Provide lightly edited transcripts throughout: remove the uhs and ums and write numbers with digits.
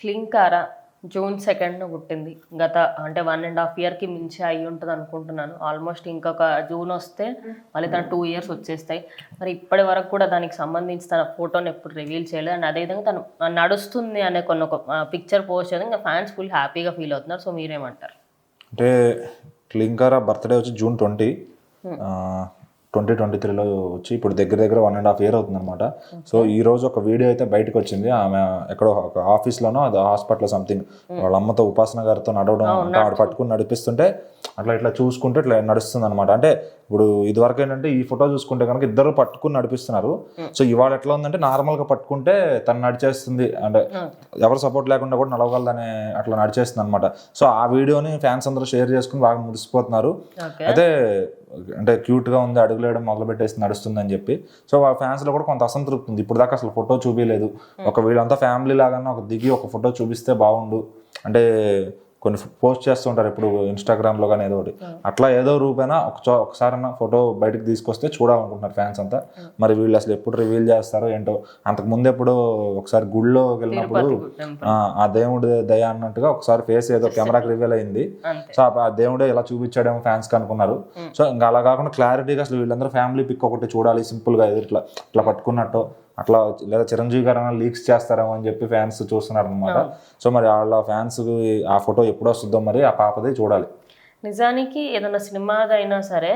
Klin Kaara June 2న పుట్టింది. గత అంటే 1.5 ఇయర్కి మించి అయి ఉంటుంది అనుకుంటున్నాను. ఆల్మోస్ట్ ఇంకొక జూన్ వస్తే మళ్ళీ తన 2 ఇయర్స్ వచ్చేస్తాయి. మరి ఇప్పటి వరకు కూడా దానికి సంబంధించి తన ఫోటోని ఎప్పుడు రివీల్ చేయలేదు. అండ్ అదేవిధంగా తను నడుస్తుంది అనే ఒక పిక్చర్ పోస్ట్ చేయడం ఇంకా ఫ్యాన్స్ ఫుల్ హ్యాపీగా ఫీల్ అవుతున్నారు. సో మీరేమంటారు? అంటే క్లింకారా బర్త్డే వచ్చి జూన్ 2023లో వచ్చి ఇప్పుడు దగ్గర 1.5 ఇయర్ అవుతుంది అనమాట. సో ఈ రోజు ఒక వీడియో అయితే బయటకు వచ్చింది. ఆమె ఎక్కడో ఒక ఆఫీస్లోనో అది హాస్పిటల్ సంథింగ్ వాళ్ళ అమ్మతో ఉపాసన గారితో నడవడం అంటే ఆవిడ పట్టుకుని నడిపిస్తుంటే ఇట్లా చూసుకుంటే ఇట్లా నడుస్తుంది అనమాట. అంటే ఇప్పుడు ఇదివరకు ఏంటంటే ఈ ఫోటో చూసుకుంటే కనుక ఇద్దరు పట్టుకుని నడిపిస్తున్నారు. సో ఇవాళ ఎట్లా ఉందంటే నార్మల్గా పట్టుకుంటే తను నడిచేస్తుంది, అంటే ఎవరు సపోర్ట్ లేకుండా కూడా నడవగలదని అట్లా నడిచేస్తుంది అనమాట. సో ఆ వీడియోని ఫ్యాన్స్ అందరూ షేర్ చేసుకుని బాగా మురిసిపోతున్నారు. అయితే అంటే క్యూట్గా ఉంది, అడుగులేయడం మొదలు పెట్టేసి నడుస్తుంది అని చెప్పి. సో వాళ్ళ ఫ్యాన్స్లో కూడా కొంత అసంతృప్తి ఉంది. ఇప్పుడు దాకా అసలు ఫోటో చూపించలేదు. ఒక వీళ్ళంతా ఫ్యామిలీ లాగానే ఒక దిగి ఒక ఫోటో చూపిస్తే బాగుండు అంటే కొన్ని పోస్ట్ చేస్తూ ఉంటారు ఇప్పుడు ఇన్స్టాగ్రామ్లో కానీ ఏదో ఒకటి అట్లా ఏదో రూపైనా ఒకసారి ఫోటో బయటకు తీసుకొస్తే చూడాలనుకుంటున్నారు ఫ్యాన్స్ అంతా. మరి వీళ్ళు అసలు ఎప్పుడు రివీల్ చేస్తారో ఏంటో. అంతకు ముందు ఎప్పుడు ఒకసారి గుళ్ళో వెళ్ళినప్పుడు ఆ దేవుడి దయ అన్నట్టుగా ఒకసారి ఫేస్ ఏదో కెమెరాకి రివీల్ అయింది. సో ఆ దేవుడే ఇలా చూపించాడేమో ఫ్యాన్స్కి అనుకున్నారు. సో ఇంకా అలా కాకుండా క్లారిటీగా అసలు వీళ్ళందరూ ఫ్యామిలీ పిక్ ఒకటి చూడాలి సింపుల్గా ఇట్లా పట్టుకున్నట్టు అట్లా, లేదా చిరంజీవి గారు లీక్స్ చేస్తారేమో అని చెప్పి ఫ్యాన్స్ చూస్తున్నారు అనమాట. సో మరి వాళ్ళ ఫ్యాన్స్ ఆ ఫోటో ఎప్పుడు వస్తుందో మరి ఆ పాపదే చూడాలి. నిజానికి ఏదైనా సినిమాదైనా సరే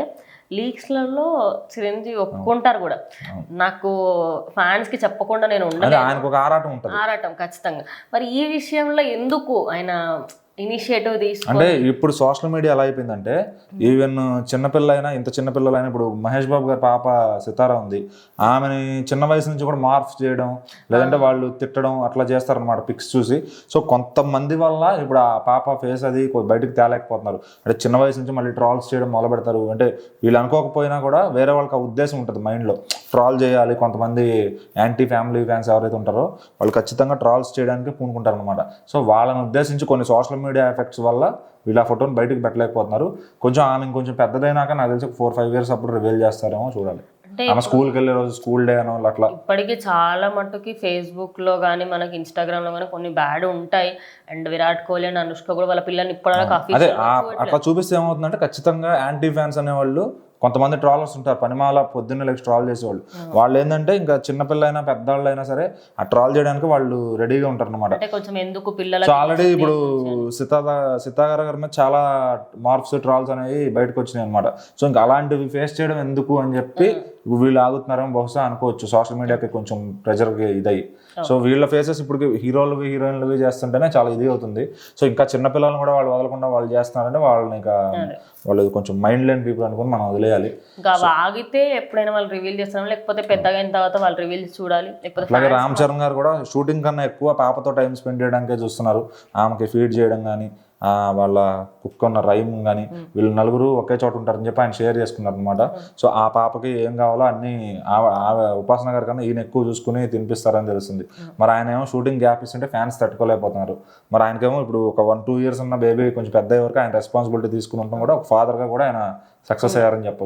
లీక్స్లలో చిరంజీవి ఒప్పుకుంటారు కూడా. నాకు ఫ్యాన్స్ కి చెప్పకుండా నేను ఉండను, ఆయనకు ఒక ఆరాటం ఉంటుంది, ఆరాటం ఖచ్చితంగా. మరి ఈ విషయంలో ఎందుకు ఆయన ఇనిషియేటివ్ తీసుకు అంటే ఇప్పుడు సోషల్ మీడియా ఎలా అయిపోయిందంటే ఈవెన్ చిన్నపిల్లలైనా ఇంత చిన్నపిల్లలైనా ఇప్పుడు మహేష్ బాబు గారి పాప సితారా ఉంది, ఆమెని చిన్న వయసు నుంచి కూడా మార్ఫ్ చేయడం లేదంటే వాళ్ళు తిట్టడం అట్లా చేస్తారనమాట పిక్స్ చూసి. సో కొంతమంది వల్ల ఇప్పుడు ఆ పాప ఫేస్ అది బయటకు తేలేకపోతున్నారు. అంటే చిన్న వయసు నుంచి మళ్ళీ ట్రాల్స్ చేయడం మొదలు పెడతారు. అంటే వీళ్ళు అనుకోకపోయినా కూడా వేరే వాళ్ళకి ఆ ఉద్దేశం ఉంటుంది మైండ్లో, ట్రాల్ చేయాలి. కొంతమంది యాంటీ ఫ్యామిలీ ఫ్యాన్స్ ఎవరైతే ఉంటారో వాళ్ళు ఖచ్చితంగా ట్రాల్స్ చేయడానికి పూనుకుంటారు అనమాట. సో వాళ్ళని ఉద్దేశించి కొన్ని సోషల్ మీడియా ఎఫెక్ట్స్ వల్ల వీళ్ళు ఆ ఫోటోని బయటకు పెట్టలేకపోతున్నారు. కొంచెం ఆమె కొంచెం పెద్దదైనాక నాకు తెలిసి 4-5 ఇయర్స్ అప్పుడు రివీల్ చేస్తారేమో చూడాలి. ఆమె స్కూల్కి వెళ్ళే రోజు స్కూల్ డే అనో అట్లా. ఇప్పటికీ చాలా మట్టుకి ఫేస్బుక్ లో కానీ మనకి ఇన్స్టాగ్రామ్ లో కానీ కొన్ని బ్యాడ్ ఉంటాయి. అండ్ విరాట్ కోహ్లీ అండ్ అనుష్క కూడా వాళ్ళ పిల్లల్ని ఇప్పటివరకు అదే అట్లా చూపిస్తే ఏమవుతుందంటే ఖచ్చితంగా యాంటీ ఫ్యాన్స్ అనేవాళ్ళు కొంతమంది ట్రాలర్స్ ఉంటారు, పనిమాల పొద్దున్న లేచి ట్రాల్ చేసేవాళ్ళు. వాళ్ళు ఏంటంటే ఇంకా చిన్నపిల్లైనా పెద్దవాళ్ళు అయినా సరే ఆ ట్రాల్ చేయడానికి వాళ్ళు రెడీగా ఉంటారు అనమాట. సో ఆల్రెడీ ఇప్పుడు సితార గారి మీద చాలా మార్క్స్ ట్రాల్స్ అనేవి బయటకు వచ్చినాయి అనమాట. సో ఇంకా అలాంటివి ఫేస్ చేయడం ఎందుకు అని చెప్పి వీళ్ళు ఆగుతున్నారేమో బహుశా అనుకోవచ్చు, సోషల్ మీడియాకి కొంచెం ప్రెజర్కి ఇదయ్యి. సో వీళ్ళ ఫేసెస్ ఇప్పుడు హీరోలవి హీరోయిన్లవి చేస్తుంటేనే చాలా ఇది అవుతుంది. సో ఇంకా చిన్నపిల్లలను కూడా వాళ్ళు వదలకుండా వాళ్ళు చేస్తున్నారంటే వాళ్ళని ఇంకా వాళ్ళు కొంచెం మైండ్ లేని పీపుల్ అనుకుని మనం వదిలేయాలి. ఇంకా ఆగితే ఎప్పుడైనా వాళ్ళు రివీల్ చేస్తాం, లేకపోతే పెద్దగా అయిన తర్వాత వాళ్ళు రివీల్ చూడాలి. అలాగే రామ్ చరణ్ గారు కూడా షూటింగ్ కన్నా ఎక్కువ పాపతో టైం స్పెండ్ చేయడానికే చూస్తున్నారు. ఆమెకి ఫీడ్ చేయడం కానీ వాళ్ళ కుక్క ఉన్న రైమ్ కానీ వీళ్ళు నలుగురు ఒకే చోట ఉంటారని చెప్పి ఆయన షేర్ చేసుకున్నారు అనమాట. సో ఆ పాపకి ఏం కావాలో అన్ని ఉపాసన గారి కన్నా ఈయన ఎక్కువ చూసుకుని తినిపిస్తారని తెలుస్తుంది. మరి ఆయన ఏమో షూటింగ్ గ్యాప్ ఇస్తుంటే ఫ్యాన్స్ తట్టుకోలేకపోతున్నారు. మరి ఆయనకేమో ఇప్పుడు ఒక 1-2 ఇయర్స్ ఉన్న బేబీ కొంచెం పెద్ద వరకు ఆయన రెస్పాన్సిబిలిటీ తీసుకుని ఉండడం కూడా ఒక ఫాదర్గా కూడా ఆయన సక్సెస్ అయ్యారని చెప్పొచ్చు.